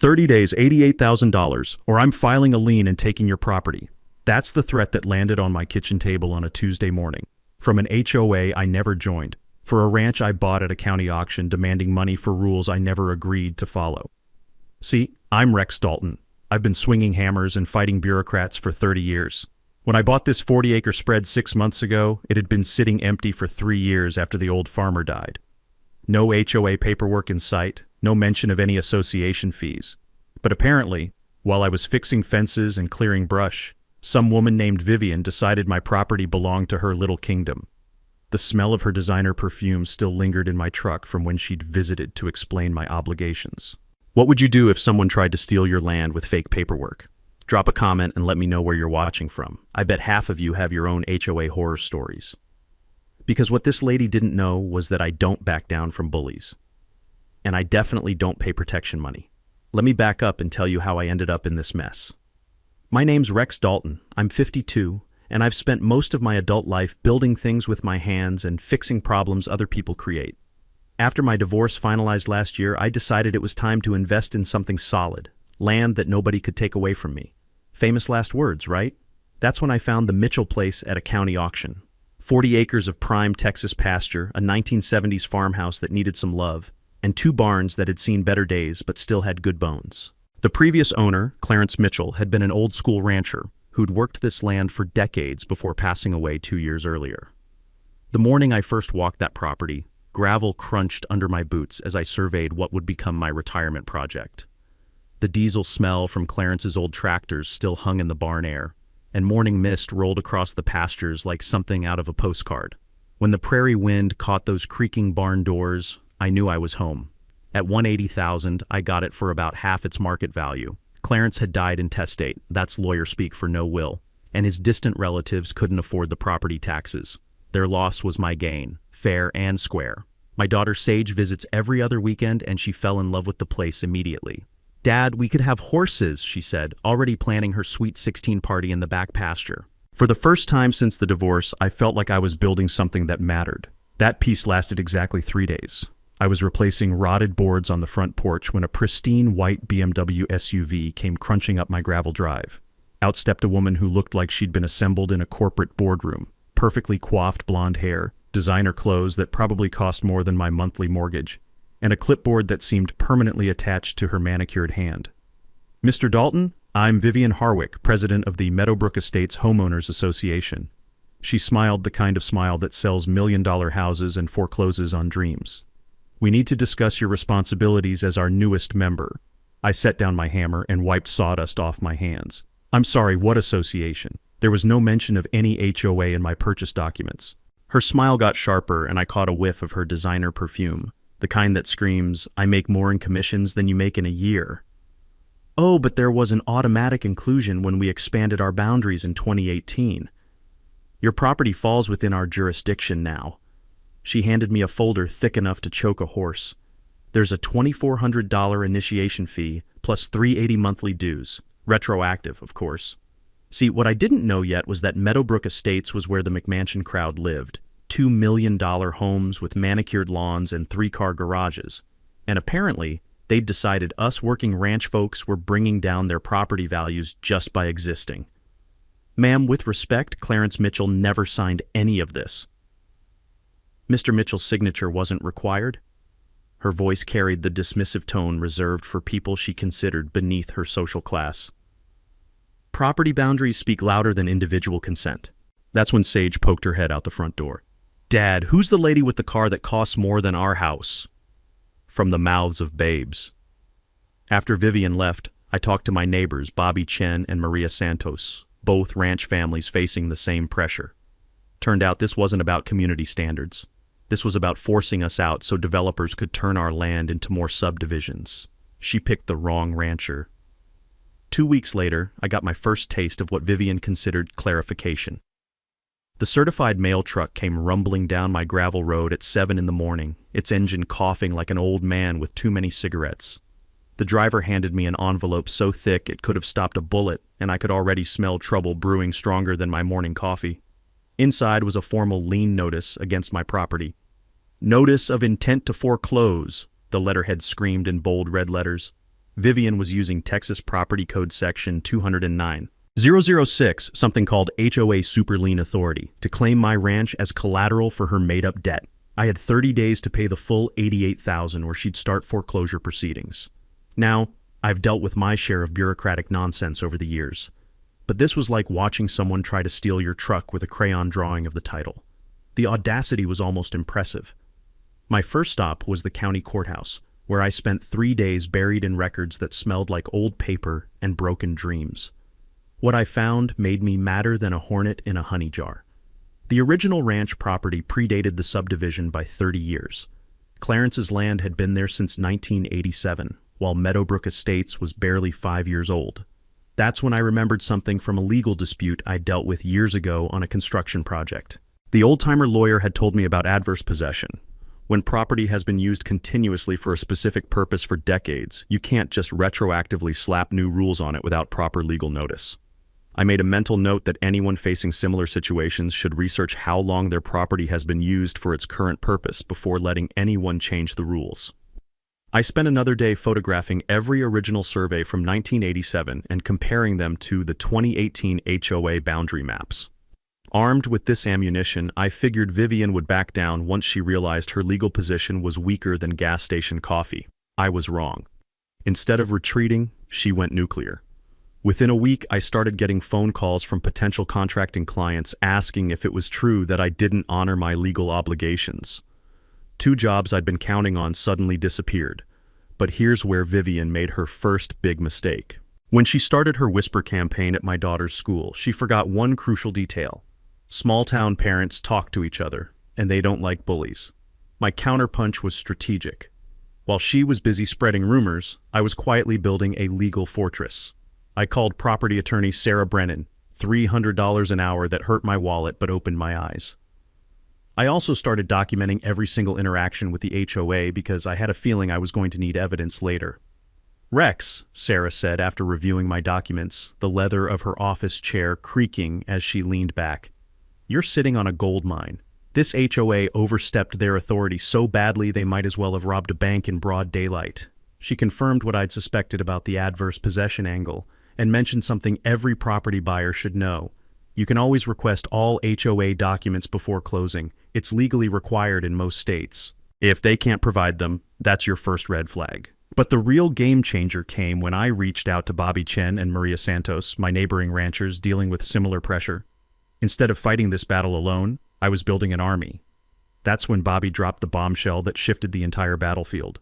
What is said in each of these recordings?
30 days, $88,000, or I'm filing a lien and taking your property. That's the threat that landed on my kitchen table on a Tuesday morning. From an HOA I never joined, for a ranch I bought at a county auction demanding money for rules I never agreed to follow. See, I'm Rex Dalton. I've been swinging hammers and fighting bureaucrats for 30 years. When I bought this 40-acre spread 6 months ago, it had been sitting empty for 3 years after the old farmer died. No HOA paperwork in sight, no mention of any association fees. But apparently, while I was fixing fences and clearing brush, some woman named Vivian decided my property belonged to her little kingdom. The smell of her designer perfume still lingered in my truck from when she'd visited to explain my obligations. What would you do if someone tried to steal your land with fake paperwork? Drop a comment and let me know where you're watching from. I bet half of you have your own HOA horror stories. Because what this lady didn't know was that I don't back down from bullies. And I definitely don't pay protection money. Let me back up and tell you how I ended up in this mess. My name's Rex Dalton. I'm 52, and I've spent most of my adult life building things with my hands and fixing problems other people create. After my divorce finalized last year, I decided it was time to invest in something solid, land that nobody could take away from me. Famous last words, right? That's when I found the Mitchell place at a county auction. 40 acres of prime Texas pasture, a 1970s farmhouse that needed some love, and 2 barns that had seen better days but still had good bones. The previous owner, Clarence Mitchell, had been an old-school rancher who'd worked this land for decades before passing away 2 years earlier. The morning I first walked that property, gravel crunched under my boots as I surveyed what would become my retirement project. The diesel smell from Clarence's old tractors still hung in the barn air, and morning mist rolled across the pastures like something out of a postcard. When the prairie wind caught those creaking barn doors, I knew I was home. At $180,000, I got it for about half its market value. Clarence had died intestate, that's lawyer speak for no will, and his distant relatives couldn't afford the property taxes. Their loss was my gain, fair and square. My daughter Sage visits every other weekend, and she fell in love with the place immediately. "Dad, we could have horses," she said, already planning her sweet 16 party in the back pasture. For the first time since the divorce, I felt like I was building something that mattered. That piece lasted exactly 3 days. I was replacing rotted boards on the front porch when a pristine white BMW SUV came crunching up my gravel drive. Out stepped a woman who looked like she'd been assembled in a corporate boardroom. Perfectly coiffed blonde hair, designer clothes that probably cost more than my monthly mortgage, and a clipboard that seemed permanently attached to her manicured hand. "Mr. Dalton, I'm Vivian Harwick, president of the Meadowbrook Estates Homeowners Association." She smiled the kind of smile that sells million-dollar houses and forecloses on dreams. "We need to discuss your responsibilities as our newest member." I set down my hammer and wiped sawdust off my hands. "I'm sorry, what association? There was no mention of any HOA in my purchase documents." Her smile got sharper, and I caught a whiff of her designer perfume, the kind that screams, "I make more in commissions than you make in a year." "Oh, but there was an automatic inclusion when we expanded our boundaries in 2018. Your property falls within our jurisdiction now." She handed me a folder thick enough to choke a horse. "There's a $2,400 initiation fee, plus $380 monthly dues. Retroactive, of course." See, what I didn't know yet was that Meadowbrook Estates was where the McMansion crowd lived. $2 million homes with manicured lawns and 3-car garages. And apparently, they'd decided us working ranch folks were bringing down their property values just by existing. "Ma'am, with respect, Clarence Mitchell never signed any of this." Mr. Mitchell's signature wasn't required. Her voice carried the dismissive tone reserved for people she considered beneath her social class. "Property boundaries speak louder than individual consent." That's when Sage poked her head out the front door. "Dad, who's the lady with the car that costs more than our house?" From the mouths of babes. After Vivian left, I talked to my neighbors, Bobby Chen and Maria Santos, both ranch families facing the same pressure. Turned out this wasn't about community standards. This was about forcing us out so developers could turn our land into more subdivisions. She picked the wrong rancher. 2 weeks later, I got my first taste of what Vivian considered clarification. The certified mail truck came rumbling down my gravel road at 7 in the morning, its engine coughing like an old man with too many cigarettes. The driver handed me an envelope so thick it could have stopped a bullet, and I could already smell trouble brewing stronger than my morning coffee. Inside was a formal lien notice against my property. "Notice of intent to foreclose," the letterhead screamed in bold red letters. Vivian was using Texas Property Code Section 209.006, something called HOA Super Lien Authority, to claim my ranch as collateral for her made-up debt. I had 30 days to pay the full $88,000 or she'd start foreclosure proceedings. Now, I've dealt with my share of bureaucratic nonsense over the years, but this was like watching someone try to steal your truck with a crayon drawing of the title. The audacity was almost impressive. My first stop was the county courthouse, where I spent 3 days buried in records that smelled like old paper and broken dreams. What I found made me madder than a hornet in a honey jar. The original ranch property predated the subdivision by 30 years. Clarence's land had been there since 1987, while Meadowbrook Estates was barely 5 years old. That's when I remembered something from a legal dispute I dealt with years ago on a construction project. The old-timer lawyer had told me about adverse possession. When property has been used continuously for a specific purpose for decades, you can't just retroactively slap new rules on it without proper legal notice. I made a mental note that anyone facing similar situations should research how long their property has been used for its current purpose before letting anyone change the rules. I spent another day photographing every original survey from 1987 and comparing them to the 2018 HOA boundary maps. Armed with this ammunition, I figured Vivian would back down once she realized her legal position was weaker than gas station coffee. I was wrong. Instead of retreating, she went nuclear. Within a week, I started getting phone calls from potential contracting clients asking if it was true that I didn't honor my legal obligations. 2 jobs I'd been counting on suddenly disappeared. But here's where Vivian made her first big mistake. When she started her whisper campaign at my daughter's school, she forgot one crucial detail. Small-town parents talk to each other, and they don't like bullies. My counterpunch was strategic. While she was busy spreading rumors, I was quietly building a legal fortress. I called property attorney Sarah Brennan, $300 an hour that hurt my wallet but opened my eyes. I also started documenting every single interaction with the HOA because I had a feeling I was going to need evidence later. "Rex," Sarah said after reviewing my documents, the leather of her office chair creaking as she leaned back. "You're sitting on a gold mine. This HOA overstepped their authority so badly they might as well have robbed a bank in broad daylight." She confirmed what I'd suspected about the adverse possession angle, and mentioned something every property buyer should know. You can always request all HOA documents before closing. It's legally required in most states. If they can't provide them, that's your first red flag. But the real game changer came when I reached out to Bobby Chen and Maria Santos, my neighboring ranchers dealing with similar pressure. Instead of fighting this battle alone, I was building an army. That's when Bobby dropped the bombshell that shifted the entire battlefield.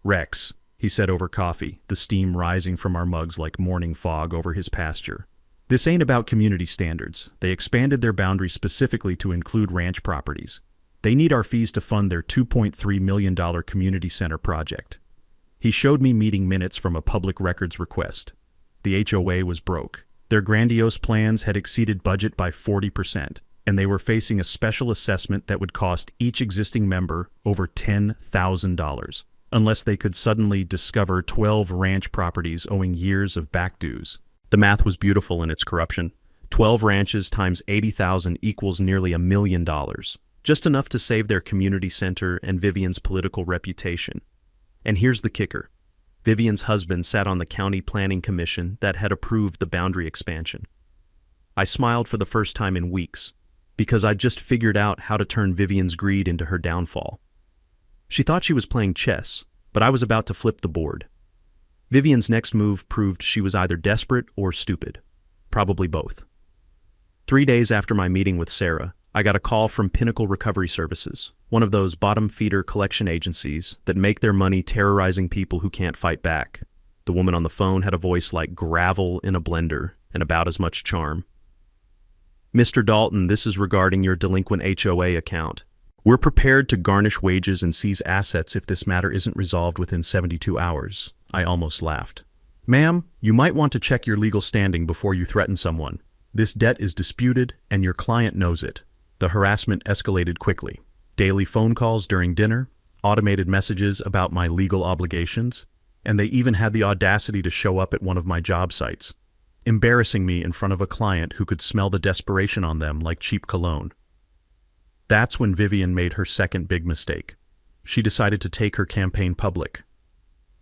"Rex," he said over coffee, the steam rising from our mugs like morning fog over his pasture. "This ain't about community standards. They expanded their boundaries specifically to include ranch properties. They need our fees to fund their $2.3 million community center project." He showed me meeting minutes from a public records request. The HOA was broke. Their grandiose plans had exceeded budget by 40%, and they were facing a special assessment that would cost each existing member over $10,000. Unless they could suddenly discover 12 ranch properties owing years of back dues. The math was beautiful in its corruption. 12 ranches times 80,000 equals nearly $1 million. Just enough to save their community center and Vivian's political reputation. And here's the kicker. Vivian's husband sat on the county planning commission that had approved the boundary expansion. I smiled for the first time in weeks, because I'd just figured out how to turn Vivian's greed into her downfall. She thought she was playing chess, but I was about to flip the board. Vivian's next move proved she was either desperate or stupid. Probably both. 3 days after my meeting with Sarah, I got a call from Pinnacle Recovery Services, one of those bottom-feeder collection agencies that make their money terrorizing people who can't fight back. The woman on the phone had a voice like gravel in a blender and about as much charm. "Mr. Dalton, this is regarding your delinquent HOA account. We're prepared to garnish wages and seize assets if this matter isn't resolved within 72 hours. I almost laughed. "Ma'am, you might want to check your legal standing before you threaten someone. This debt is disputed, and your client knows it." The harassment escalated quickly. Daily phone calls during dinner, automated messages about my legal obligations, and they even had the audacity to show up at one of my job sites, embarrassing me in front of a client who could smell the desperation on them like cheap cologne. That's when Vivian made her second big mistake. She decided to take her campaign public.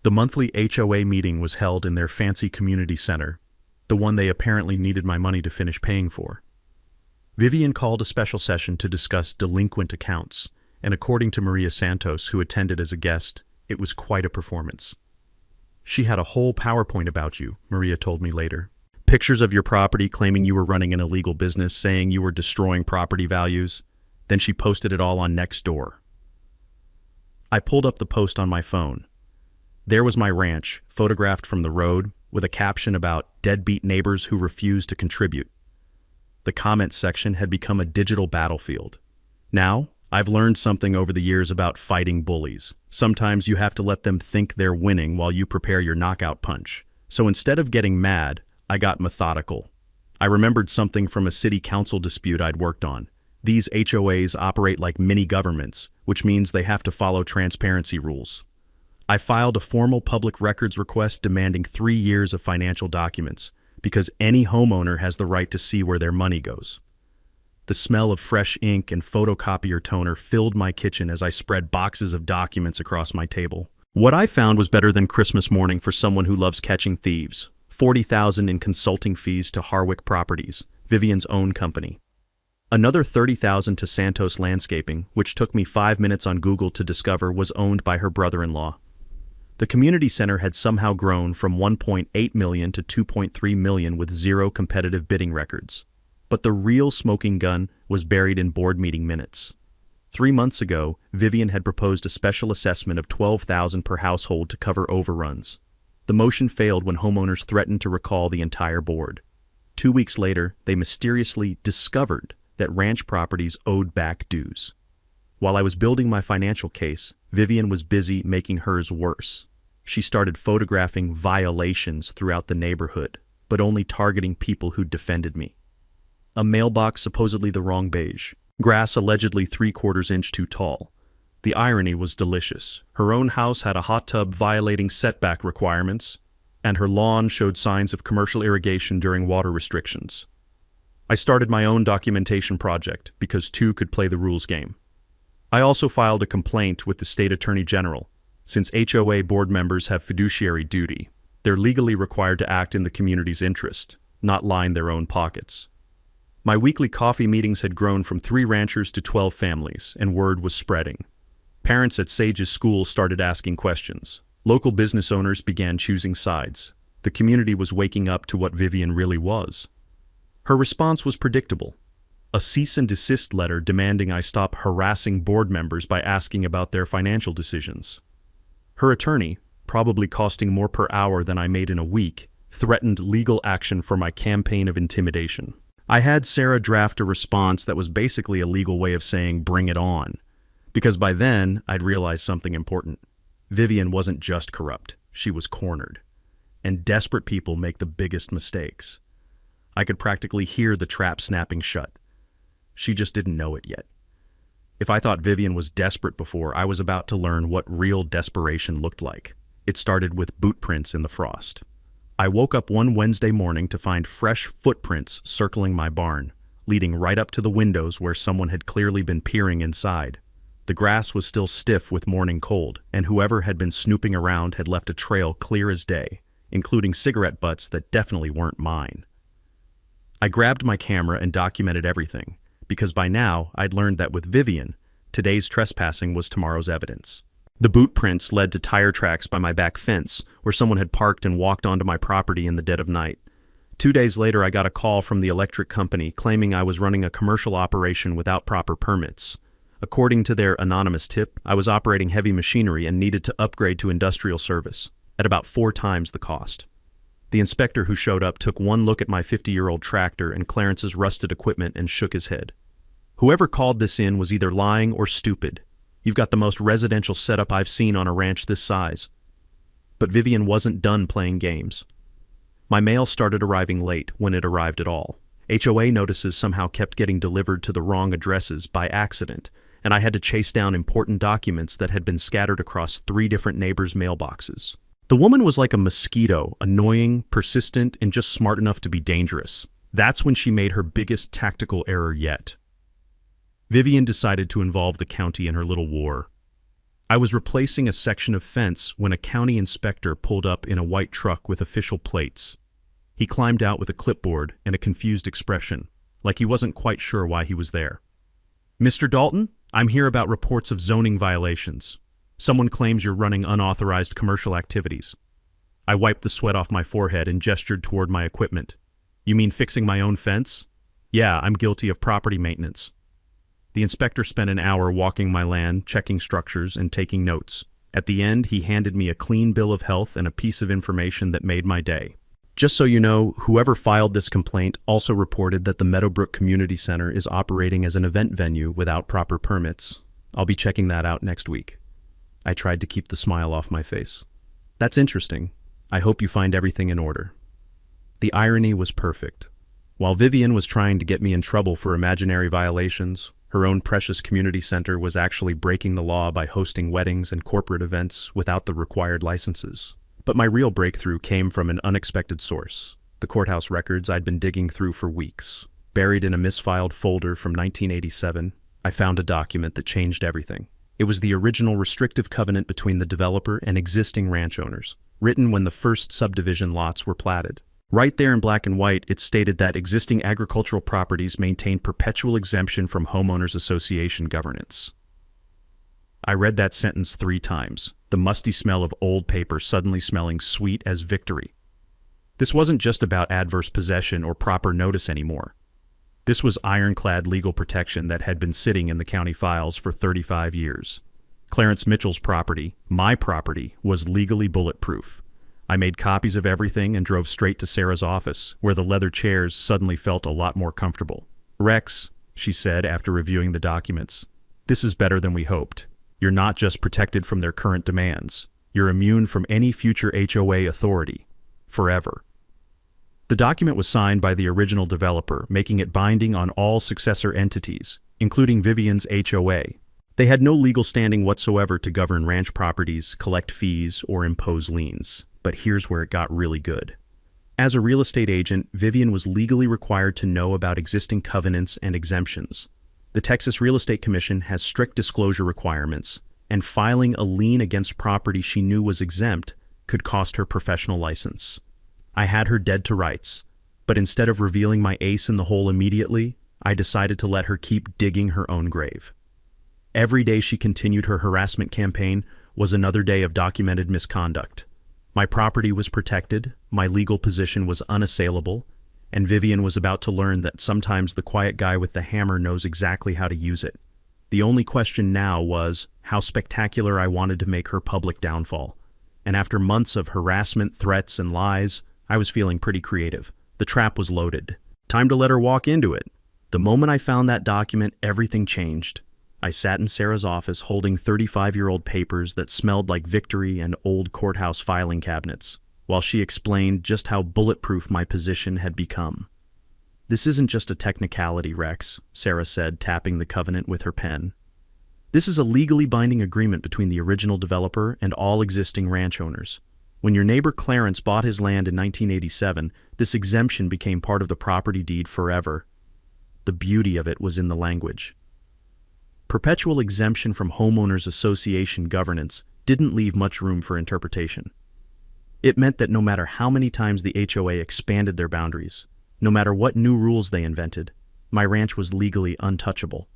The monthly HOA meeting was held in their fancy community center, the one they apparently needed my money to finish paying for. Vivian called a special session to discuss delinquent accounts, and according to Maria Santos, who attended as a guest, it was quite a performance. She had a whole PowerPoint about you, Maria told me later. Pictures of your property claiming you were running an illegal business, saying you were destroying property values. Then she posted it all on Nextdoor. I pulled up the post on my phone. There was my ranch, photographed from the road, with a caption about deadbeat neighbors who refused to contribute. The comments section had become a digital battlefield. Now, I've learned something over the years about fighting bullies. Sometimes you have to let them think they're winning while you prepare your knockout punch. So instead of getting mad, I got methodical. I remembered something from a city council dispute I'd worked on. These HOAs operate like mini governments, which means they have to follow transparency rules. I filed a formal public records request demanding 3 years of financial documents, because any homeowner has the right to see where their money goes. The smell of fresh ink and photocopier toner filled my kitchen as I spread boxes of documents across my table. What I found was better than Christmas morning for someone who loves catching thieves. $40,000 in consulting fees to Harwick Properties, Vivian's own company. Another $30,000 to Santos Landscaping, which took me 5 minutes on Google to discover was owned by her brother-in-law. The community center had somehow grown from $1.8 million to $2.3 million with zero competitive bidding records. But the real smoking gun was buried in board meeting minutes. 3 months ago, Vivian had proposed a special assessment of $12,000 per household to cover overruns. The motion failed when homeowners threatened to recall the entire board. 2 weeks later, they mysteriously discovered that ranch properties owed back dues. While I was building my financial case, Vivian was busy making hers worse. She started photographing violations throughout the neighborhood, but only targeting people who defended me. A mailbox supposedly the wrong beige, grass allegedly 3/4 inch too tall. The irony was delicious. Her own house had a hot tub violating setback requirements, and her lawn showed signs of commercial irrigation during water restrictions. I started my own documentation project because two could play the rules game. I also filed a complaint with the state attorney general. Since HOA board members have fiduciary duty, they're legally required to act in the community's interest, not line their own pockets. My weekly coffee meetings had grown from 3 ranchers to 12 families, and word was spreading. Parents at Sage's school started asking questions. Local business owners began choosing sides. The community was waking up to what Vivian really was. Her response was predictable. A cease and desist letter demanding I stop harassing board members by asking about their financial decisions. Her attorney, probably costing more per hour than I made in a week, threatened legal action for my campaign of intimidation. I had Sarah draft a response that was basically a legal way of saying bring it on, because by then I'd realized something important. Vivian wasn't just corrupt, she was cornered. And desperate people make the biggest mistakes. I could practically hear the trap snapping shut. She just didn't know it yet. If I thought Vivian was desperate before, I was about to learn what real desperation looked like. It started with boot prints in the frost. I woke up one Wednesday morning to find fresh footprints circling my barn, leading right up to the windows where someone had clearly been peering inside. The grass was still stiff with morning cold, and whoever had been snooping around had left a trail clear as day, including cigarette butts that definitely weren't mine. I grabbed my camera and documented everything, because by now I'd learned that with Vivian, today's trespassing was tomorrow's evidence. The boot prints led to tire tracks by my back fence, where someone had parked and walked onto my property in the dead of night. 2 days later, I got a call from the electric company claiming I was running a commercial operation without proper permits. According to their anonymous tip, I was operating heavy machinery and needed to upgrade to industrial service, at about 4 times the cost. The inspector who showed up took one look at my 50-year-old tractor and Clarence's rusted equipment and shook his head. Whoever called this in was either lying or stupid. You've got the most residential setup I've seen on a ranch this size. But Vivian wasn't done playing games. My mail started arriving late, when it arrived at all. HOA notices somehow kept getting delivered to the wrong addresses by accident, and I had to chase down important documents that had been scattered across 3 different neighbors' mailboxes. The woman was like a mosquito, annoying, persistent, and just smart enough to be dangerous. That's when she made her biggest tactical error yet. Vivian decided to involve the county in her little war. I was replacing a section of fence when a county inspector pulled up in a white truck with official plates. He climbed out with a clipboard and a confused expression, like he wasn't quite sure why he was there. "Mr. Dalton, I'm here about reports of zoning violations. Someone claims you're running unauthorized commercial activities." I wiped the sweat off my forehead and gestured toward my equipment. "You mean fixing my own fence?" "Yeah, I'm guilty of property maintenance." The inspector spent an hour walking my land, checking structures, and taking notes. At the end, he handed me a clean bill of health and a piece of information that made my day. "Just so you know, whoever filed this complaint also reported that the Meadowbrook Community Center is operating as an event venue without proper permits. I'll be checking that out next week." I tried to keep the smile off my face. "That's interesting. I hope you find everything in order." The irony was perfect. While Vivian was trying to get me in trouble for imaginary violations, her own precious community center was actually breaking the law by hosting weddings and corporate events without the required licenses. But my real breakthrough came from an unexpected source: the courthouse records I'd been digging through for weeks. Buried in a misfiled folder from 1987, I found a document that changed everything. It was the original restrictive covenant between the developer and existing ranch owners, written when the first subdivision lots were platted. Right there in black and white, it stated that existing agricultural properties maintain perpetual exemption from homeowners association governance. I read that sentence 3 times, the musty smell of old paper suddenly smelling sweet as victory. This wasn't just about adverse possession or proper notice anymore. This was ironclad legal protection that had been sitting in the county files for 35 years. Clarence Mitchell's property, my property, was legally bulletproof. I made copies of everything and drove straight to Sarah's office, where the leather chairs suddenly felt a lot more comfortable. "Rex," she said after reviewing the documents, "this is better than we hoped. You're not just protected from their current demands. You're immune from any future HOA authority. Forever." The document was signed by the original developer, making it binding on all successor entities, including Vivian's HOA. They had no legal standing whatsoever to govern ranch properties, collect fees, or impose liens. But here's where it got really good. As a real estate agent, Vivian was legally required to know about existing covenants and exemptions. The Texas Real Estate Commission has strict disclosure requirements, and filing a lien against property she knew was exempt could cost her professional license. I had her dead to rights, but instead of revealing my ace in the hole immediately, I decided to let her keep digging her own grave. Every day she continued her harassment campaign was another day of documented misconduct. My property was protected, my legal position was unassailable, and Vivian was about to learn that sometimes the quiet guy with the hammer knows exactly how to use it. The only question now was how spectacular I wanted to make her public downfall. And after months of harassment, threats, and lies, I was feeling pretty creative. The trap was loaded. Time to let her walk into it. The moment I found that document, everything changed. I sat in Sarah's office holding 35-year-old papers that smelled like victory and old courthouse filing cabinets, while she explained just how bulletproof my position had become. "This isn't just a technicality, Rex," Sarah said, tapping the covenant with her pen. "This is a legally binding agreement between the original developer and all existing ranch owners. When your neighbor Clarence bought his land in 1987, this exemption became part of the property deed forever." The beauty of it was in the language. Perpetual exemption from homeowners association governance didn't leave much room for interpretation. It meant that no matter how many times the HOA expanded their boundaries, no matter what new rules they invented, my ranch was legally untouchable.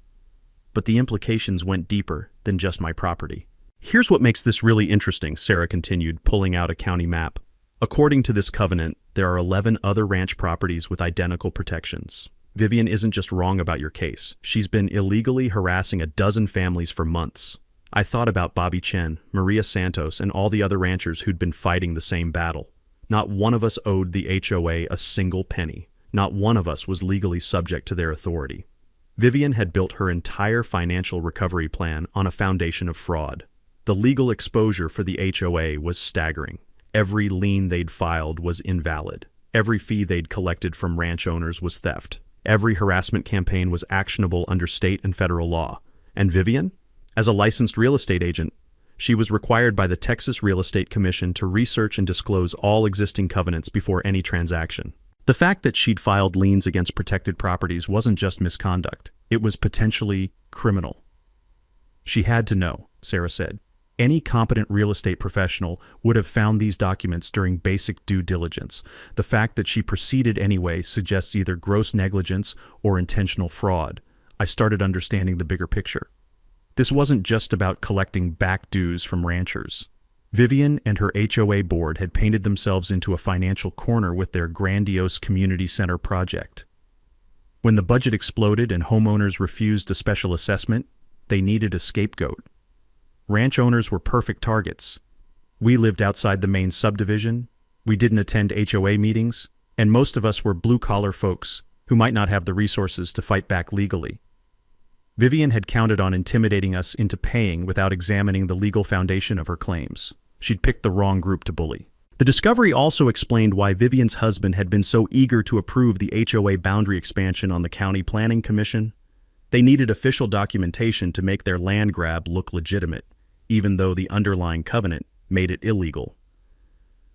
But the implications went deeper than just my property. "Here's what makes this really interesting," Sarah continued, pulling out a county map. "According to this covenant, there are 11 other ranch properties with identical protections. Vivian isn't just wrong about your case. She's been illegally harassing a dozen families for months. I thought about Bobby Chen, Maria Santos, and all the other ranchers who'd been fighting the same battle. Not one of us owed the HOA a single penny. Not one of us was legally subject to their authority. Vivian had built her entire financial recovery plan on a foundation of fraud. The legal exposure for the HOA was staggering. Every lien they'd filed was invalid. Every fee they'd collected from ranch owners was theft. Every harassment campaign was actionable under state and federal law. And Vivian? As a licensed real estate agent, she was required by the Texas Real Estate Commission to research and disclose all existing covenants before any transaction. The fact that she'd filed liens against protected properties wasn't just misconduct. It was potentially criminal. "She had to know," Sarah said. Any competent real estate professional would have found these documents during basic due diligence. The fact that she proceeded anyway suggests either gross negligence or intentional fraud. I started understanding the bigger picture. This wasn't just about collecting back dues from ranchers. Vivian and her HOA board had painted themselves into a financial corner with their grandiose community center project. When the budget exploded and homeowners refused a special assessment, they needed a scapegoat. Ranch owners were perfect targets. We lived outside the main subdivision, we didn't attend HOA meetings, and most of us were blue-collar folks who might not have the resources to fight back legally. Vivian had counted on intimidating us into paying without examining the legal foundation of her claims. She'd picked the wrong group to bully. The discovery also explained why Vivian's husband had been so eager to approve the HOA boundary expansion on the County Planning Commission. They needed official documentation to make their land grab look legitimate, even though the underlying covenant made it illegal.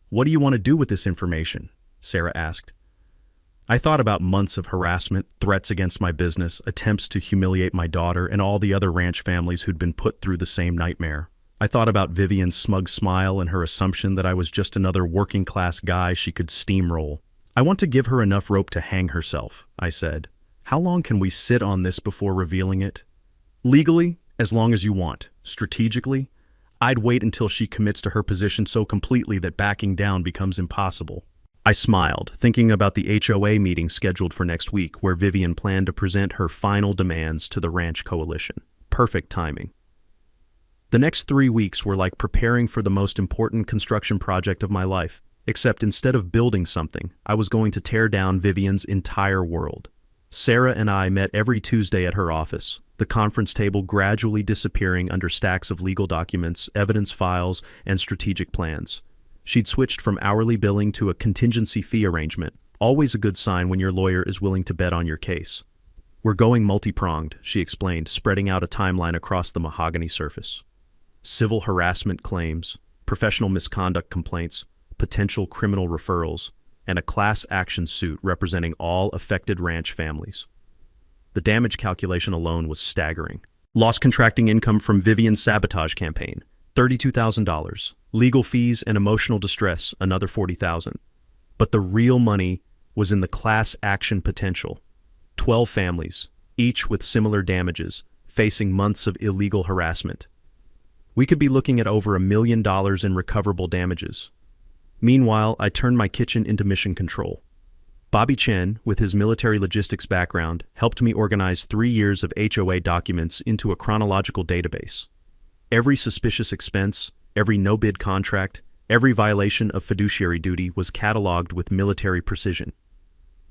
"What do you want to do with this information?" Sarah asked. I thought about months of harassment, threats against my business, attempts to humiliate my daughter, and all the other ranch families who'd been put through the same nightmare. I thought about Vivian's smug smile and her assumption that I was just another working-class guy she could steamroll. "I want to give her enough rope to hang herself," I said. "How long can we sit on this before revealing it?" "Legally, as long as you want. Strategically, I'd wait until she commits to her position so completely that backing down becomes impossible." I smiled, thinking about the HOA meeting scheduled for next week, where Vivian planned to present her final demands to the ranch coalition. Perfect timing. The next 3 weeks were like preparing for the most important construction project of my life, except instead of building something, I was going to tear down Vivian's entire world. Sarah and I met every Tuesday at her office, the conference table gradually disappearing under stacks of legal documents, evidence files, and strategic plans. She'd switched from hourly billing to a contingency fee arrangement, always a good sign when your lawyer is willing to bet on your case. "We're going multi-pronged," she explained, spreading out a timeline across the mahogany surface. Civil harassment claims, professional misconduct complaints, potential criminal referrals, and a class action suit representing all affected ranch families. The damage calculation alone was staggering. Lost contracting income from Vivian's sabotage campaign, $32,000. Legal fees and emotional distress, another $40,000. But the real money was in the class action potential. 12 families, each with similar damages, facing months of illegal harassment. We could be looking at over $1 million in recoverable damages. Meanwhile, I turned my kitchen into mission control. Bobby Chen, with his military logistics background, helped me organize 3 years of HOA documents into a chronological database. Every suspicious expense, every no-bid contract, every violation of fiduciary duty was cataloged with military precision.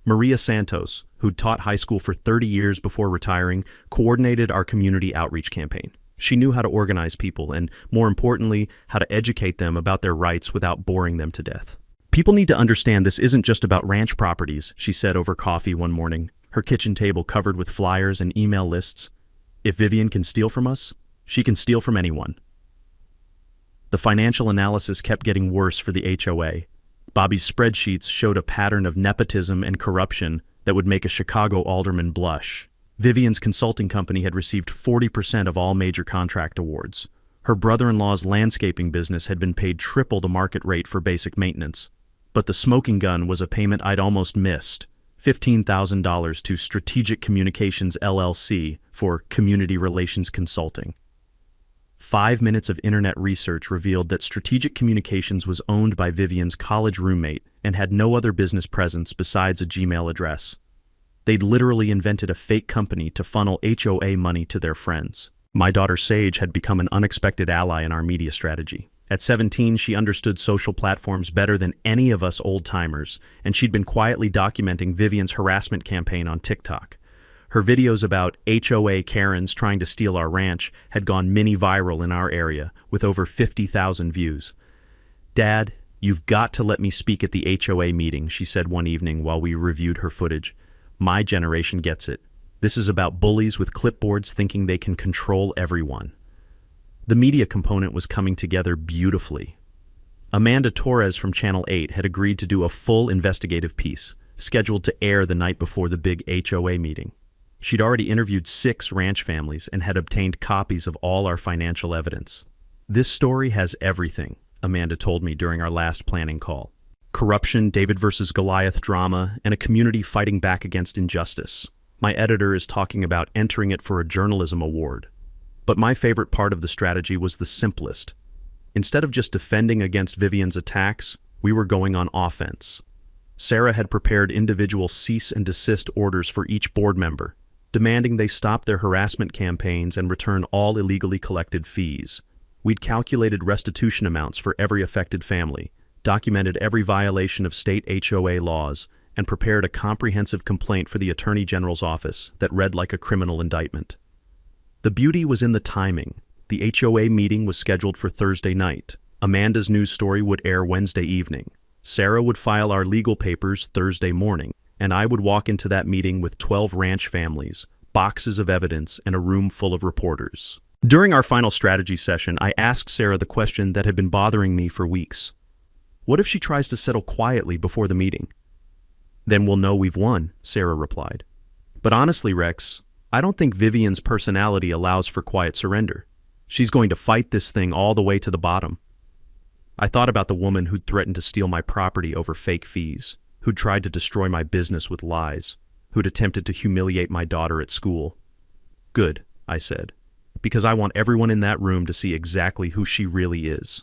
Maria Santos, who'd taught high school for 30 years before retiring, coordinated our community outreach campaign. She knew how to organize people and, more importantly, how to educate them about their rights without boring them to death. "People need to understand this isn't just about ranch properties," she said over coffee one morning, her kitchen table covered with flyers and email lists. "If Vivian can steal from us, she can steal from anyone." The financial analysis kept getting worse for the HOA. Bobby's spreadsheets showed a pattern of nepotism and corruption that would make a Chicago alderman blush. Vivian's consulting company had received 40% of all major contract awards. Her brother-in-law's landscaping business had been paid triple the market rate for basic maintenance. But the smoking gun was a payment I'd almost missed, $15,000 to Strategic Communications LLC for community relations consulting. 5 minutes of internet research revealed that Strategic Communications was owned by Vivian's college roommate and had no other business presence besides a Gmail address. They'd literally invented a fake company to funnel HOA money to their friends. My daughter Sage had become an unexpected ally in our media strategy. At 17, she understood social platforms better than any of us old-timers, and she'd been quietly documenting Vivian's harassment campaign on TikTok. Her videos about HOA Karens trying to steal our ranch had gone mini-viral in our area, with over 50,000 views. "Dad, you've got to let me speak at the HOA meeting," she said one evening while we reviewed her footage. "My generation gets it. This is about bullies with clipboards thinking they can control everyone." The media component was coming together beautifully. Amanda Torres from Channel 8 had agreed to do a full investigative piece, scheduled to air the night before the big HOA meeting. She'd already interviewed 6 ranch families and had obtained copies of all our financial evidence. This story has everything, Amanda told me during our last planning call. Corruption, David versus Goliath drama, and a community fighting back against injustice. My editor is talking about entering it for a journalism award. But my favorite part of the strategy was the simplest. Instead of just defending against Vivian's attacks, we were going on offense. Sarah had prepared individual cease and desist orders for each board member, demanding they stop their harassment campaigns and return all illegally collected fees. We'd calculated restitution amounts for every affected family, documented every violation of state HOA laws, and prepared a comprehensive complaint for the Attorney General's office that read like a criminal indictment. The beauty was in the timing. The HOA meeting was scheduled for Thursday night. Amanda's news story would air Wednesday evening. Sarah would file our legal papers Thursday morning, and I would walk into that meeting with 12 ranch families, boxes of evidence, and a room full of reporters. During our final strategy session, I asked Sarah the question that had been bothering me for weeks. What if she tries to settle quietly before the meeting? Then we'll know we've won, Sarah replied. But honestly, Rex, I don't think Vivian's personality allows for quiet surrender. She's going to fight this thing all the way to the bottom. I thought about the woman who'd threatened to steal my property over fake fees, who'd tried to destroy my business with lies, who'd attempted to humiliate my daughter at school. Good, I said, because I want everyone in that room to see exactly who she really is.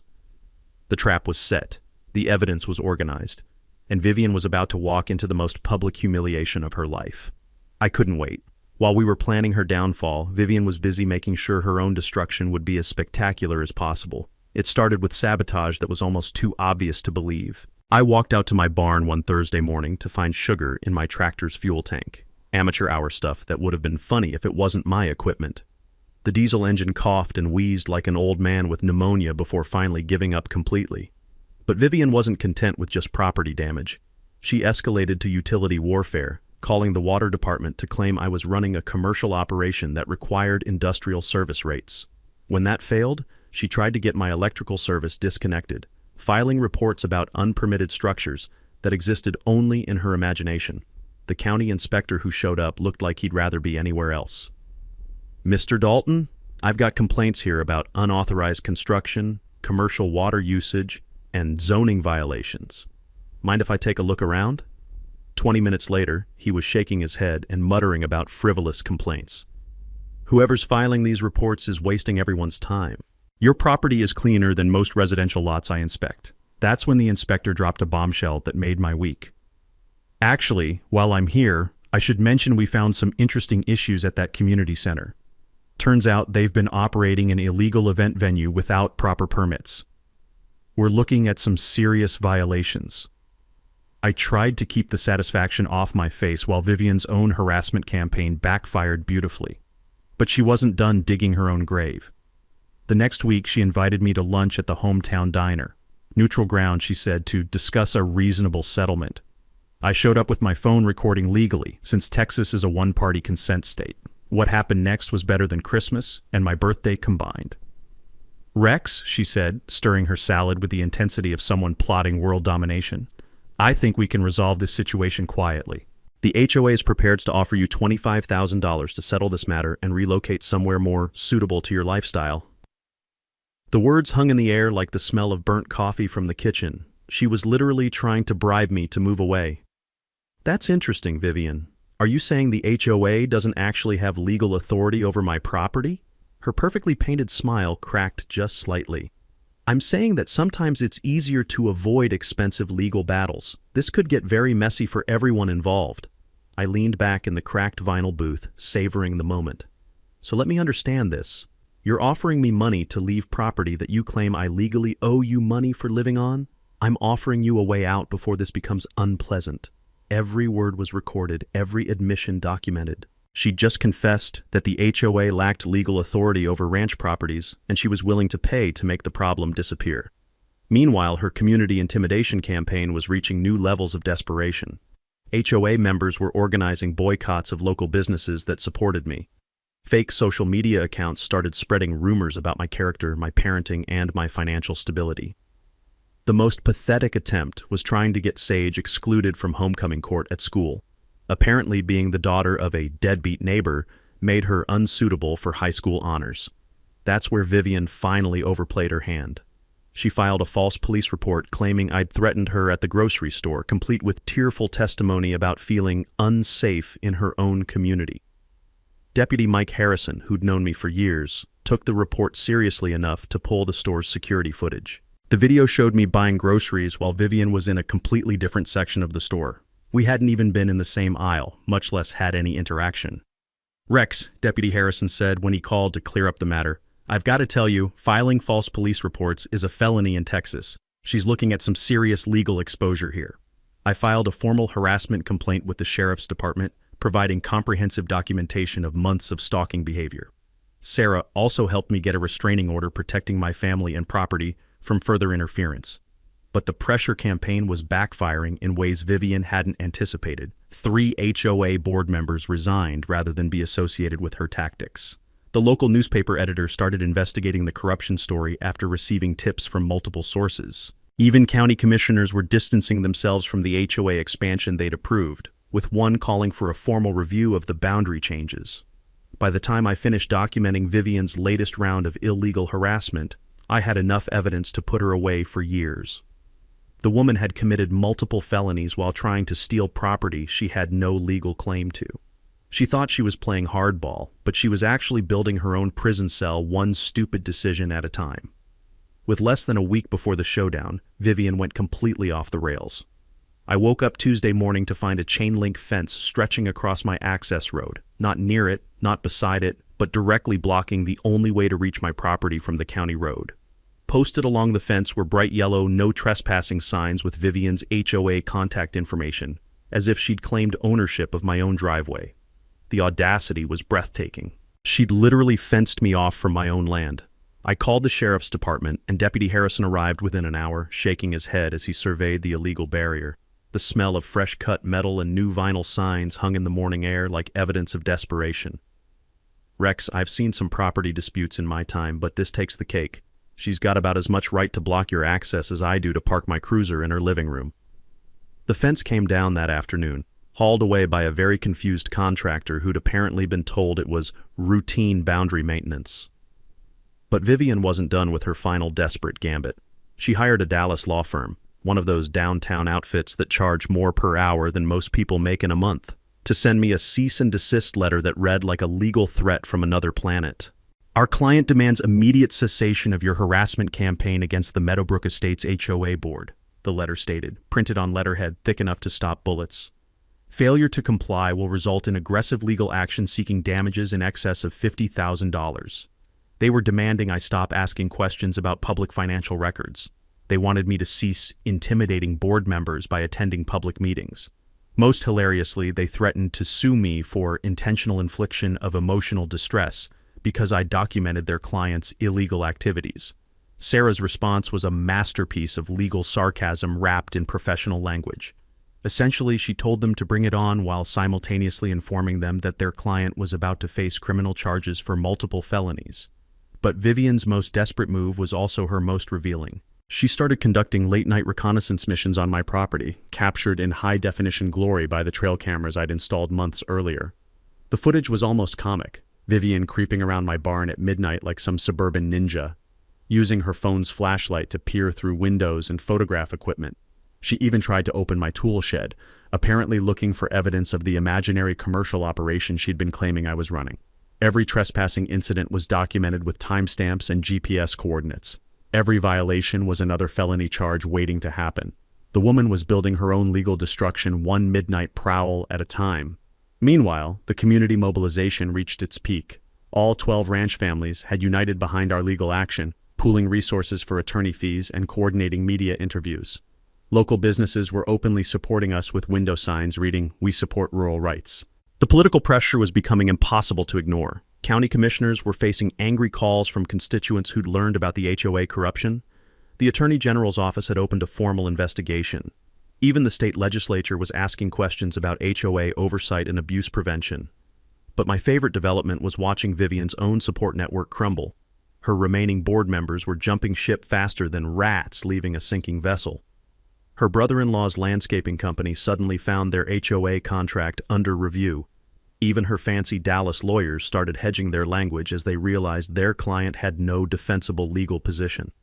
The trap was set, the evidence was organized, and Vivian was about to walk into the most public humiliation of her life. I couldn't wait. While we were planning her downfall, Vivian was busy making sure her own destruction would be as spectacular as possible. It started with sabotage that was almost too obvious to believe. I walked out to my barn one Thursday morning to find sugar in my tractor's fuel tank. Amateur hour stuff that would have been funny if it wasn't my equipment. The diesel engine coughed and wheezed like an old man with pneumonia before finally giving up completely. But Vivian wasn't content with just property damage. She escalated to utility warfare, calling the water department to claim I was running a commercial operation that required industrial service rates. When that failed, she tried to get my electrical service disconnected, filing reports about unpermitted structures that existed only in her imagination. The county inspector who showed up looked like he'd rather be anywhere else. Mr. Dalton, I've got complaints here about unauthorized construction, commercial water usage, and zoning violations. Mind if I take a look around? 20 minutes later, he was shaking his head and muttering about frivolous complaints. Whoever's filing these reports is wasting everyone's time. Your property is cleaner than most residential lots I inspect. That's when the inspector dropped a bombshell that made my week. Actually, while I'm here, I should mention we found some interesting issues at that community center. Turns out they've been operating an illegal event venue without proper permits. We're looking at some serious violations. I tried to keep the satisfaction off my face while Vivian's own harassment campaign backfired beautifully. But she wasn't done digging her own grave. The next week, she invited me to lunch at the hometown diner. Neutral ground, she said, to discuss a reasonable settlement. I showed up with my phone recording legally, since Texas is a one-party consent state. What happened next was better than Christmas and my birthday combined. Rex, she said, stirring her salad with the intensity of someone plotting world domination, I think we can resolve this situation quietly. The HOA is prepared to offer you $25,000 to settle this matter and relocate somewhere more suitable to your lifestyle. The words hung in the air like the smell of burnt coffee from the kitchen. She was literally trying to bribe me to move away. That's interesting, Vivian. Are you saying the HOA doesn't actually have legal authority over my property? Her perfectly painted smile cracked just slightly. I'm saying that sometimes it's easier to avoid expensive legal battles. This could get very messy for everyone involved. I leaned back in the cracked vinyl booth, savoring the moment. So let me understand this. You're offering me money to leave property that you claim I legally owe you money for living on? I'm offering you a way out before this becomes unpleasant. Every word was recorded, every admission documented. She'd just confessed that the HOA lacked legal authority over ranch properties, and she was willing to pay to make the problem disappear. Meanwhile, her community intimidation campaign was reaching new levels of desperation. HOA members were organizing boycotts of local businesses that supported me. Fake social media accounts started spreading rumors about my character, my parenting, and my financial stability. The most pathetic attempt was trying to get Sage excluded from homecoming court at school. Apparently, being the daughter of a deadbeat neighbor made her unsuitable for high school honors. That's where Vivian finally overplayed her hand. She filed a false police report claiming I'd threatened her at the grocery store, complete with tearful testimony about feeling unsafe in her own community. Deputy Mike Harrison, who'd known me for years, took the report seriously enough to pull the store's security footage. The video showed me buying groceries while Vivian was in a completely different section of the store. We hadn't even been in the same aisle, much less had any interaction. "Rex," Deputy Harrison said when he called to clear up the matter, "I've got to tell you, filing false police reports is a felony in Texas. She's looking at some serious legal exposure here." I filed a formal harassment complaint with the sheriff's department, providing comprehensive documentation of months of stalking behavior. Sarah also helped me get a restraining order protecting my family and property from further interference. But the pressure campaign was backfiring in ways Vivian hadn't anticipated. 3 HOA board members resigned rather than be associated with her tactics. The local newspaper editor started investigating the corruption story after receiving tips from multiple sources. Even county commissioners were distancing themselves from the HOA expansion they'd approved, with one calling for a formal review of the boundary changes. By the time I finished documenting Vivian's latest round of illegal harassment, I had enough evidence to put her away for years. The woman had committed multiple felonies while trying to steal property she had no legal claim to. She thought she was playing hardball, but she was actually building her own prison cell one stupid decision at a time. With less than a week before the showdown, Vivian went completely off the rails. I woke up Tuesday morning to find a chain-link fence stretching across my access road, not near it, not beside it, but directly blocking the only way to reach my property from the county road. Posted along the fence were bright yellow no trespassing signs with Vivian's HOA contact information, as if she'd claimed ownership of my own driveway. The audacity was breathtaking. She'd literally fenced me off from my own land. I called the sheriff's department, and Deputy Harrison arrived within an hour, shaking his head as he surveyed the illegal barrier. The smell of fresh-cut metal and new vinyl signs hung in the morning air like evidence of desperation. "Rex, I've seen some property disputes in my time, but this takes the cake. She's got about as much right to block your access as I do to park my cruiser in her living room." The fence came down that afternoon, hauled away by a very confused contractor who'd apparently been told it was routine boundary maintenance. But Vivian wasn't done with her final desperate gambit. She hired a Dallas law firm, one of those downtown outfits that charge more per hour than most people make in a month, to send me a cease and desist letter that read like a legal threat from another planet. "Our client demands immediate cessation of your harassment campaign against the Meadowbrook Estates HOA board," the letter stated, printed on letterhead thick enough to stop bullets. "Failure to comply will result in aggressive legal action seeking damages in excess of $50,000. They were demanding I stop asking questions about public financial records. They wanted me to cease intimidating board members by attending public meetings. Most hilariously, they threatened to sue me for intentional infliction of emotional distress because I documented their clients' illegal activities." Sarah's response was a masterpiece of legal sarcasm wrapped in professional language. Essentially, she told them to bring it on while simultaneously informing them that their client was about to face criminal charges for multiple felonies. But Vivian's most desperate move was also her most revealing. She started conducting late-night reconnaissance missions on my property, captured in high-definition glory by the trail cameras I'd installed months earlier. The footage was almost comic, Vivian creeping around my barn at midnight like some suburban ninja, using her phone's flashlight to peer through windows and photograph equipment. She even tried to open my tool shed, apparently looking for evidence of the imaginary commercial operation she'd been claiming I was running. Every trespassing incident was documented with timestamps and GPS coordinates. Every violation was another felony charge waiting to happen. The woman was building her own legal destruction one midnight prowl at a time. Meanwhile, the community mobilization reached its peak. All 12 ranch families had united behind our legal action, pooling resources for attorney fees and coordinating media interviews. Local businesses were openly supporting us with window signs reading, "We support rural rights." The political pressure was becoming impossible to ignore. County commissioners were facing angry calls from constituents who'd learned about the HOA corruption. The Attorney General's office had opened a formal investigation. Even the state legislature was asking questions about HOA oversight and abuse prevention. But my favorite development was watching Vivian's own support network crumble. Her remaining board members were jumping ship faster than rats leaving a sinking vessel. Her brother-in-law's landscaping company suddenly found their HOA contract under review. Even her fancy Dallas lawyers started hedging their language as they realized their client had no defensible legal position.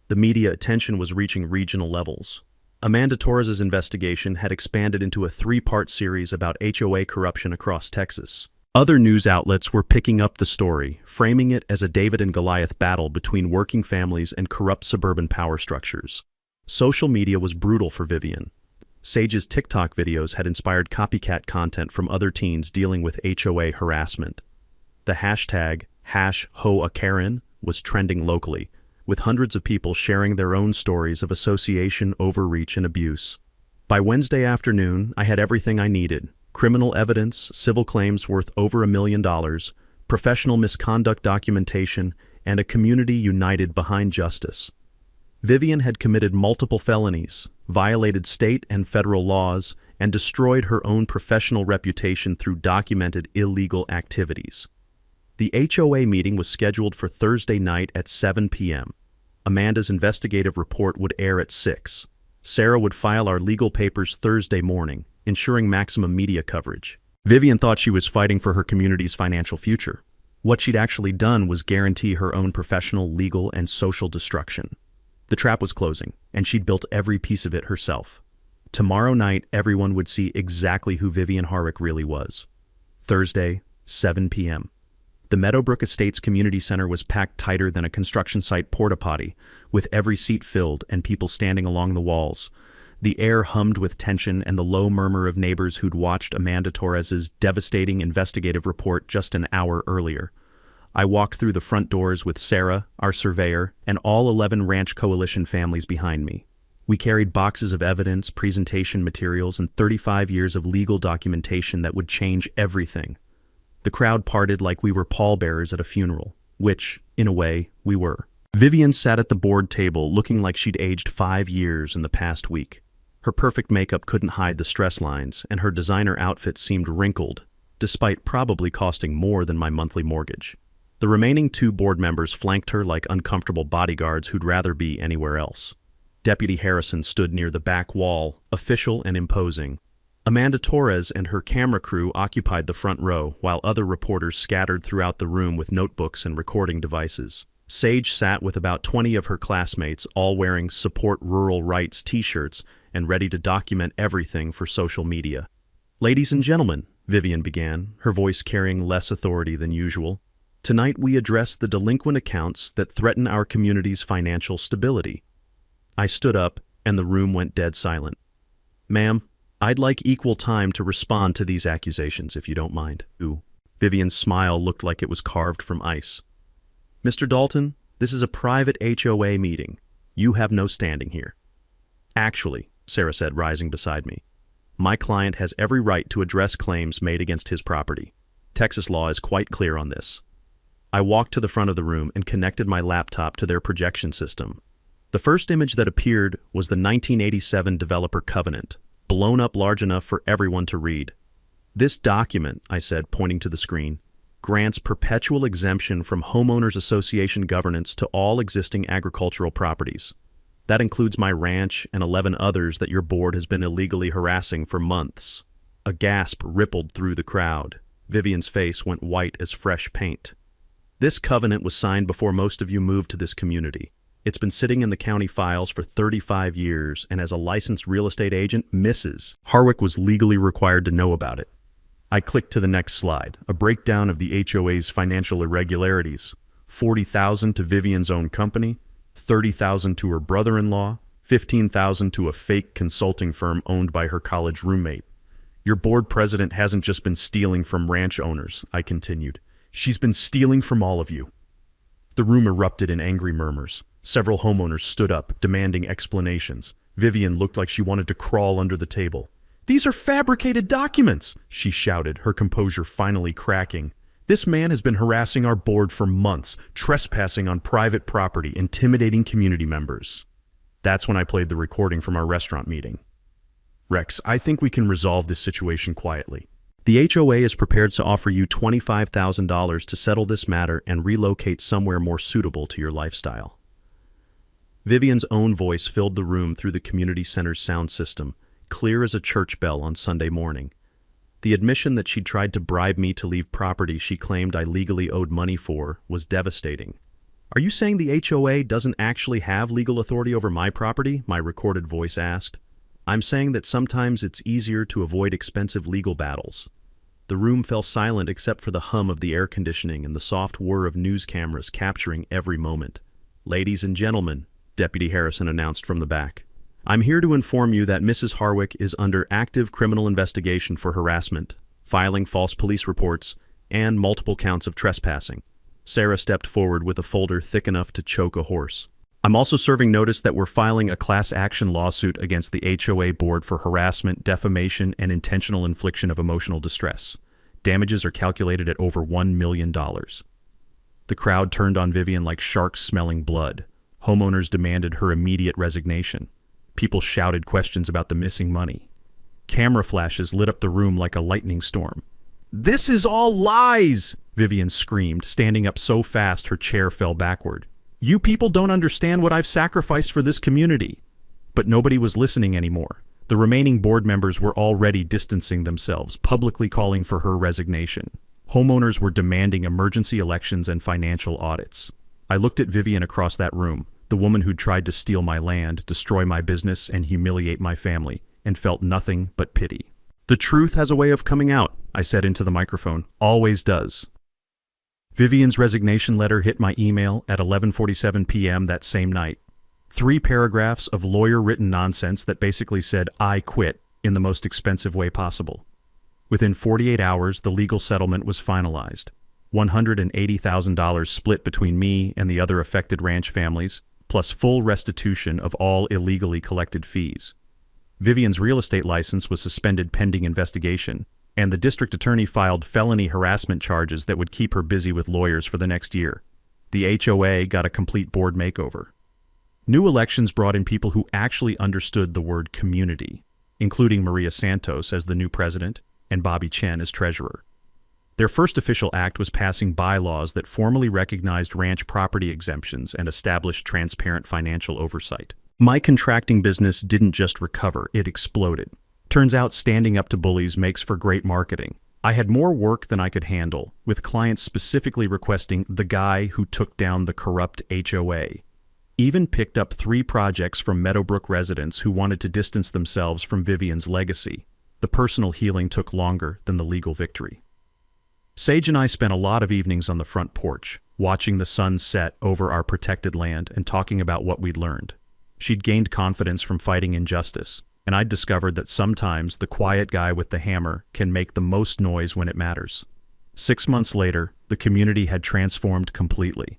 The media attention was reaching regional levels. Amanda Torres's investigation had expanded into a three-part series about HOA corruption across Texas. Other news outlets were picking up the story, framing it as a David and Goliath battle between working families and corrupt suburban power structures. Social media was brutal for Vivian. Sage's TikTok videos had inspired copycat content from other teens dealing with HOA harassment. The hashtag #HOA was trending locally, with hundreds of people sharing their own stories of association, overreach, and abuse. By Wednesday afternoon, I had everything I needed: criminal evidence, civil claims worth over $1 million, professional misconduct documentation, and a community united behind justice. Vivian had committed multiple felonies, violated state and federal laws, and destroyed her own professional reputation through documented illegal activities. The HOA meeting was scheduled for Thursday night at 7 p.m. Amanda's investigative report would air at 6. Sarah would file our legal papers Thursday morning, ensuring maximum media coverage. Vivian thought she was fighting for her community's financial future. What she'd actually done was guarantee her own professional, legal, and social destruction. The trap was closing, and she'd built every piece of it herself. Tomorrow night, everyone would see exactly who Vivian Harwick really was. Thursday, 7 p.m. The Meadowbrook Estates Community Center was packed tighter than a construction site porta-potty, with every seat filled and people standing along the walls. The air hummed with tension and the low murmur of neighbors who'd watched Amanda Torres's devastating investigative report just an hour earlier. I walked through the front doors with Sarah, our surveyor, and all 11 Ranch Coalition families behind me. We carried boxes of evidence, presentation materials, and 35 years of legal documentation that would change everything. The crowd parted like we were pallbearers at a funeral, which, in a way, we were. Vivian sat at the board table looking like she'd aged 5 years in the past week. Her perfect makeup couldn't hide the stress lines, and her designer outfit seemed wrinkled, despite probably costing more than my monthly mortgage. The remaining 2 board members flanked her like uncomfortable bodyguards who'd rather be anywhere else. Deputy Harrison stood near the back wall, official and imposing. Amanda Torres and her camera crew occupied the front row, while other reporters scattered throughout the room with notebooks and recording devices. Sage sat with about 20 of her classmates, all wearing Support Rural Rights t-shirts and ready to document everything for social media. "Ladies and gentlemen," Vivian began, her voice carrying less authority than usual, "tonight we address the delinquent accounts that threaten our community's financial stability." I stood up, and the room went dead silent. "Ma'am, I'd like equal time to respond to these accusations, if you don't mind." Ooh. Vivian's smile looked like it was carved from ice. "Mr. Dalton, this is a private HOA meeting. You have no standing here." "Actually," Sarah said, rising beside me, "my client has every right to address claims made against his property. Texas law is quite clear on this." I walked to the front of the room and connected my laptop to their projection system. The first image that appeared was the 1987 Developer Covenant, blown up large enough for everyone to read. "This document," I said, pointing to the screen, "grants perpetual exemption from homeowners association governance to all existing agricultural properties. That includes my ranch and 11 others that your board has been illegally harassing for months." A gasp rippled through the crowd. Vivian's face went white as fresh paint. "This covenant was signed before most of you moved to this community. It's been sitting in the county files for 35 years, and as a licensed real estate agent, Mrs. Harwick was legally required to know about it." I clicked to the next slide, a breakdown of the HOA's financial irregularities. $40,000 to Vivian's own company, $30,000 to her brother-in-law, $15,000 to a fake consulting firm owned by her college roommate. "Your board president hasn't just been stealing from ranch owners," I continued. "She's been stealing from all of you." The room erupted in angry murmurs. Several homeowners stood up, demanding explanations. Vivian looked like she wanted to crawl under the table. "These are fabricated documents," she shouted, her composure finally cracking. "This man has been harassing our board for months, trespassing on private property, intimidating community members." That's when I played the recording from our restaurant meeting. "Rex, I think we can resolve this situation quietly. The HOA is prepared to offer you $25,000 to settle this matter and relocate somewhere more suitable to your lifestyle." Vivian's own voice filled the room through the community center's sound system, clear as a church bell on Sunday morning. The admission that she'd tried to bribe me to leave property she claimed I legally owed money for was devastating. "Are you saying the HOA doesn't actually have legal authority over my property?" my recorded voice asked. "I'm saying that sometimes it's easier to avoid expensive legal battles." The room fell silent except for the hum of the air conditioning and the soft whir of news cameras capturing every moment. "Ladies and gentlemen," Deputy Harrison announced from the back, "I'm here to inform you that Mrs. Harwick is under active criminal investigation for harassment, filing false police reports, and multiple counts of trespassing." Sarah stepped forward with a folder thick enough to choke a horse. "I'm also serving notice that we're filing a class action lawsuit against the HOA board for harassment, defamation, and intentional infliction of emotional distress. Damages are calculated at over $1 million. The crowd turned on Vivian like sharks smelling blood. Homeowners demanded her immediate resignation. People shouted questions about the missing money. Camera flashes lit up the room like a lightning storm. "This is all lies!" Vivian screamed, standing up so fast her chair fell backward. "You people don't understand what I've sacrificed for this community." But nobody was listening anymore. The remaining board members were already distancing themselves, publicly calling for her resignation. Homeowners were demanding emergency elections and financial audits. I looked at Vivian across that room, the woman who'd tried to steal my land, destroy my business, and humiliate my family, and felt nothing but pity. "The truth has a way of coming out," I said into the microphone. "Always does." Vivian's resignation letter hit my email at 11:47 p.m. that same night. 3 paragraphs of lawyer-written nonsense that basically said, "I quit," in the most expensive way possible. Within 48 hours, the legal settlement was finalized. $180,000 split between me and the other affected ranch families, plus full restitution of all illegally collected fees. Vivian's real estate license was suspended pending investigation, and the district attorney filed felony harassment charges that would keep her busy with lawyers for the next year. The HOA got a complete board makeover. New elections brought in people who actually understood the word community, including Maria Santos as the new president and Bobby Chen as treasurer. Their first official act was passing bylaws that formally recognized ranch property exemptions and established transparent financial oversight. My contracting business didn't just recover, it exploded. Turns out standing up to bullies makes for great marketing. I had more work than I could handle, with clients specifically requesting the guy who took down the corrupt HOA. Even picked up 3 projects from Meadowbrook residents who wanted to distance themselves from Vivian's legacy. The personal healing took longer than the legal victory. Sage and I spent a lot of evenings on the front porch, watching the sun set over our protected land and talking about what we'd learned. She'd gained confidence from fighting injustice, and I'd discovered that sometimes the quiet guy with the hammer can make the most noise when it matters. 6 months later, the community had transformed completely.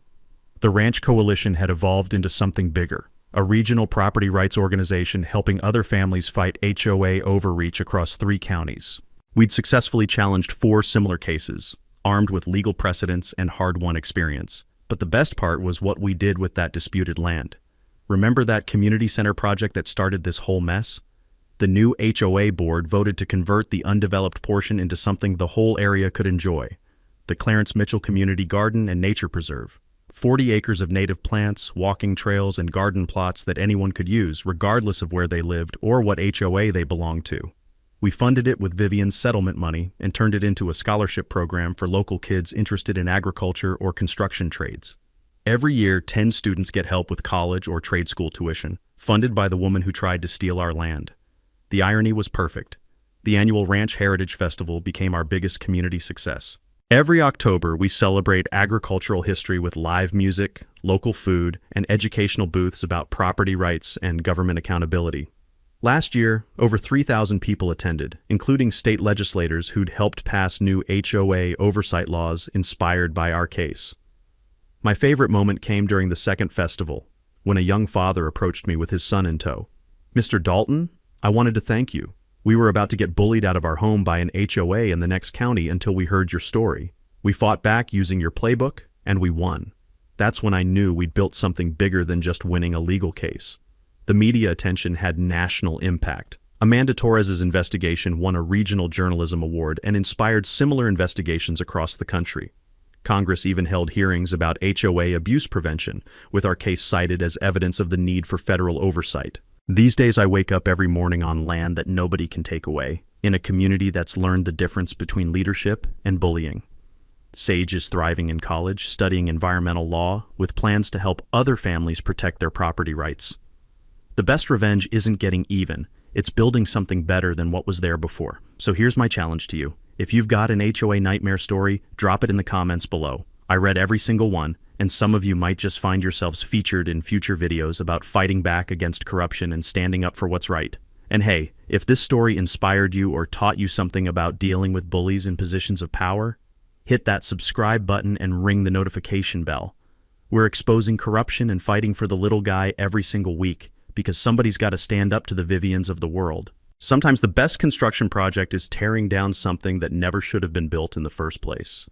The Ranch Coalition had evolved into something bigger, a regional property rights organization helping other families fight HOA overreach across 3 counties. We'd successfully challenged 4 similar cases, armed with legal precedents and hard-won experience. But the best part was what we did with that disputed land. Remember that community center project that started this whole mess? The new HOA board voted to convert the undeveloped portion into something the whole area could enjoy: the Clarence Mitchell Community Garden and Nature Preserve. 40 acres of native plants, walking trails, and garden plots that anyone could use, regardless of where they lived or what HOA they belonged to. We funded it with Vivian's settlement money and turned it into a scholarship program for local kids interested in agriculture or construction trades. Every year, 10 students get help with college or trade school tuition, funded by the woman who tried to steal our land. The irony was perfect. The annual Ranch Heritage Festival became our biggest community success. Every October, we celebrate agricultural history with live music, local food, and educational booths about property rights and government accountability. Last year, over 3,000 people attended, including state legislators who'd helped pass new HOA oversight laws inspired by our case. My favorite moment came during the second festival, when a young father approached me with his son in tow. "Mr. Dalton, I wanted to thank you. We were about to get bullied out of our home by an HOA in the next county until we heard your story. We fought back using your playbook, and we won. That's when I knew we'd built something bigger than just winning a legal case." The media attention had national impact. Amanda Torres's investigation won a regional journalism award and inspired similar investigations across the country. Congress even held hearings about HOA abuse prevention, with our case cited as evidence of the need for federal oversight. These days I wake up every morning on land that nobody can take away. in a community that's learned the difference between leadership and bullying. Sage is thriving in college, studying environmental law, with plans to help other families protect their property rights. The best revenge isn't getting even, it's building something better than what was there before. So here's my challenge to you. If you've got an HOA nightmare story, drop it in the comments below. I read every single one, and some of you might just find yourselves featured in future videos about fighting back against corruption and standing up for what's right. And hey, if this story inspired you or taught you something about dealing with bullies in positions of power, hit that subscribe button and ring the notification bell. We're exposing corruption and fighting for the little guy every single week, because somebody's got to stand up to the Vivians of the world. Sometimes the best construction project is tearing down something that never should have been built in the first place.